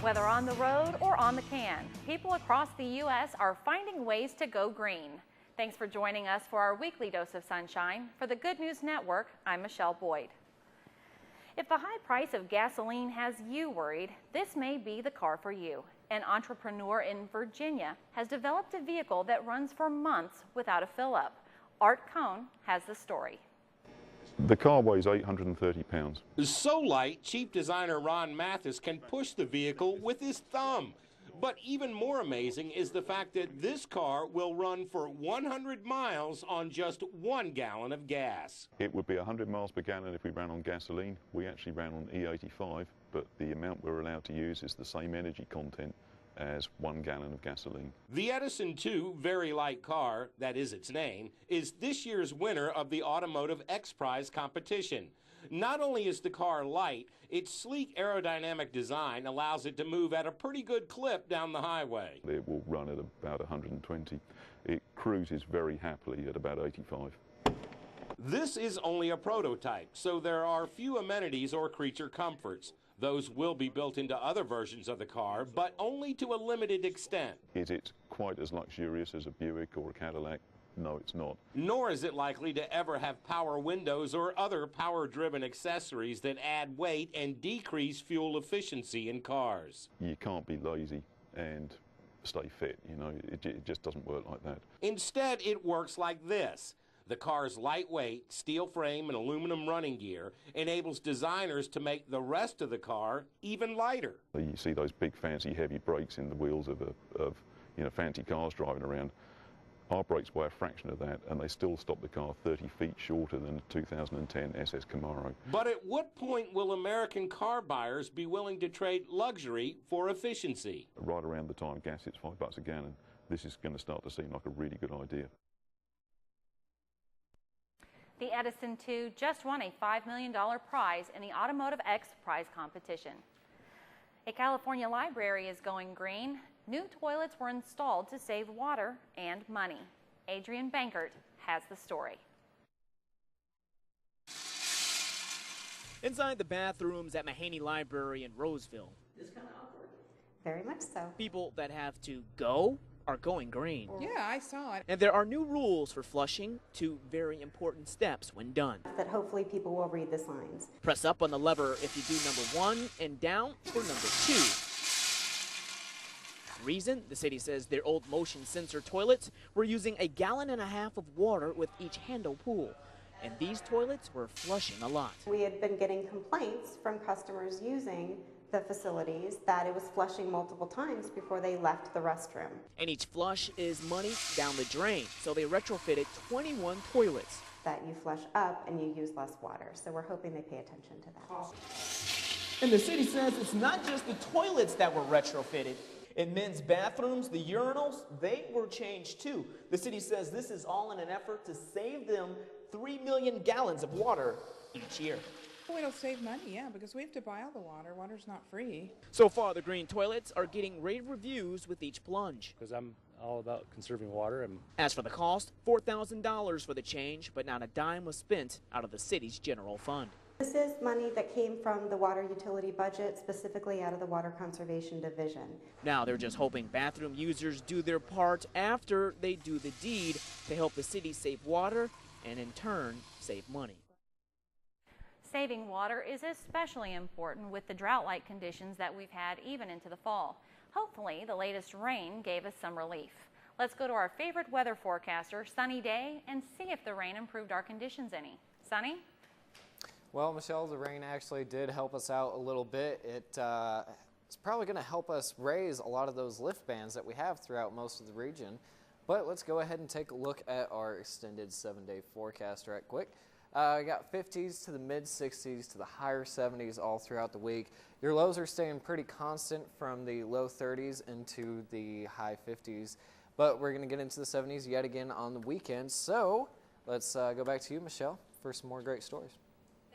Whether on the road or on the can, people across the U.S. are finding ways to go green. Thanks for joining us for our weekly dose of sunshine. For the Good News Network, I'm Michelle Boyd. If the high price of gasoline has you worried, this may be the car for you. An entrepreneur in Virginia has developed a vehicle that runs for months without a fill-up. Art Cohn has the story. The car weighs 830 pounds. So light, Chief Designer Ron Mathis can push the vehicle with his thumb. But even more amazing is the fact that this car will run for 100 miles on just 1 gallon of gas. It would be 100 miles per gallon if we ran on gasoline. We actually ran on E85, but the amount we're allowed to use is the same energy content as 1 gallon of gasoline. The Edison 2 very light car, that is its name, is this year's winner of the Automotive X Prize competition. Not only is the car light, its sleek aerodynamic design allows it to move at a pretty good clip down the highway. It will run at about 120. It cruises very happily at about 85. This is only a prototype, so there are few amenities or creature comforts. Those will be built into other versions of the car, but only to a limited extent. Is it quite as luxurious as a Buick or a Cadillac? No, it's not. Nor is it likely to ever have power windows or other power-driven accessories that add weight and decrease fuel efficiency in cars. You can't be lazy and stay fit, you know, it just doesn't work like that. Instead, it works like this. The car's lightweight, steel frame and aluminum running gear enables designers to make the rest of the car even lighter. You see those big fancy heavy brakes in the wheels of fancy cars driving around. Our brakes weigh a fraction of that, and they still stop the car 30 feet shorter than the 2010 SS Camaro. But at what point will American car buyers be willing to trade luxury for efficiency? Right around the time gas hits $5 a gallon, this is going to start to seem like a really good idea. The Edison 2 just won a $5 million prize in the Automotive X Prize competition. A California library is going green. New toilets were installed to save water and money. Adrian Bankert has the story. Inside the bathrooms at Mahaney Library in Roseville. It's kind of awkward. Very much so. People that have to go are going green. Yeah, I saw it. And there are new rules for flushing, 2 very important steps when done. That hopefully people will read the signs. Press up on the lever if you do number 1 and down for number 2. Reason, the city says their old motion sensor toilets were using 1.5 gallons of water with each handle pull. And these toilets were flushing a lot. We had been getting complaints from customers using the facilities that it was flushing multiple times before they left the restroom. And each flush is money down the drain, so they retrofitted 21 toilets. That you flush up and you use less water, so we're hoping they pay attention to that. And the city says it's not just the toilets that were retrofitted. In men's bathrooms, the urinals, they were changed too. The city says this is all in an effort to save them 3 million gallons of water each year. Well, it'll save money, yeah, because we have to buy all the water. Water's not free. So far, the green toilets are getting rave reviews with each plunge. Because I'm all about conserving water. As for the cost, $4,000 for the change, but not a dime was spent out of the city's general fund. This is money that came from the water utility budget, specifically out of the Water Conservation Division. Now they're just hoping bathroom users do their part after they do the deed to help the city save water and in turn save money. Saving water is especially important with the drought-like conditions that we've had even into the fall. Hopefully, the latest rain gave us some relief. Let's go to our favorite weather forecaster, Sunny Day, and see if the rain improved our conditions any. Sunny? Well, Michelle, the rain actually did help us out a little bit. It's probably going to help us raise a lot of those lift bands that we have throughout most of the region. But let's go ahead and take a look at our extended 7-day forecast right quick. We got 50s to the mid-60s to the higher 70s all throughout the week. Your lows are staying pretty constant from the low 30s into the high 50s. But we're going to get into the 70s yet again on the weekend. So let's go back to you, Michelle, for some more great stories.